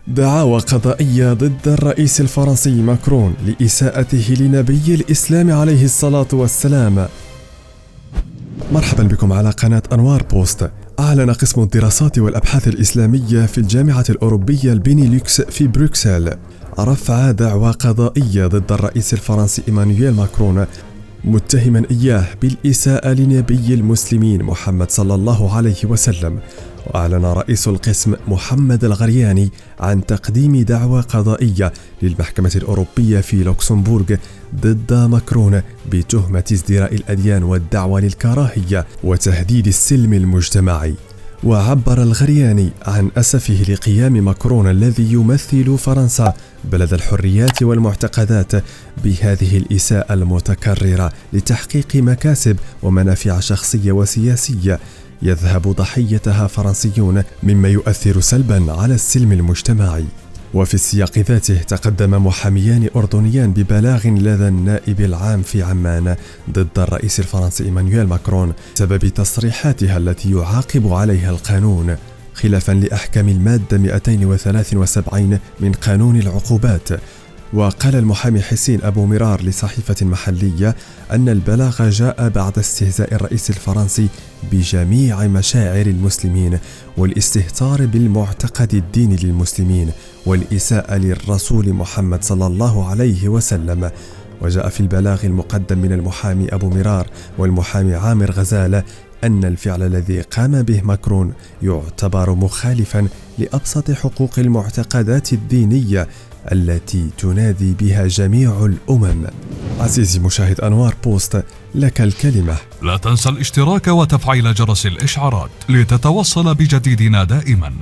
دعاوى قضائية ضد الرئيس الفرنسي ماكرون لإساءته لنبي الإسلام عليه الصلاة والسلام. مرحبا بكم على قناة أنوار بوست. أعلن قسم الدراسات والأبحاث الإسلامية في الجامعة الأوروبية البينيلوكس في بروكسل رفع دعوى قضائية ضد الرئيس الفرنسي إيمانويل ماكرون، متهما إياه بالإساءة لنبي المسلمين محمد صلى الله عليه وسلم. وأعلن رئيس القسم محمد الغرياني عن تقديم دعوى قضائية للمحكمة الأوروبية في لوكسمبورغ ضد ماكرون بتهمة ازدراء الأديان والدعوة للكراهية وتهديد السلم المجتمعي. وعبر الغرياني عن أسفه لقيام ماكرون الذي يمثل فرنسا بلد الحريات والمعتقدات بهذه الإساءة المتكررة لتحقيق مكاسب ومنافع شخصية وسياسية يذهب ضحيتها فرنسيون، مما يؤثر سلبا على السلم المجتمعي. وفي السياق ذاته تقدم محاميان أردنيان ببلاغ لدى النائب العام في عمان ضد الرئيس الفرنسي إيمانويل ماكرون بسبب تصريحاتها التي يعاقب عليها القانون خلافا لأحكام المادة 273 من قانون العقوبات. وقال المحامي حسين أبو مرار لصحيفة محلية أن البلاغ جاء بعد استهزاء الرئيس الفرنسي بجميع مشاعر المسلمين والاستهتار بالمعتقد الديني للمسلمين والإساءة للرسول محمد صلى الله عليه وسلم. وجاء في البلاغ المقدم من المحامي أبو مرار والمحامي عامر غزالة أن الفعل الذي قام به ماكرون يعتبر مخالفا لأبسط حقوق المعتقدات الدينية التي تنادي بها جميع الأمم. عزيزي مشاهد أنوار بوست، لك الكلمة. لا تنسى الاشتراك وتفعيل جرس الإشعارات لتتوصل بجديدنا دائما.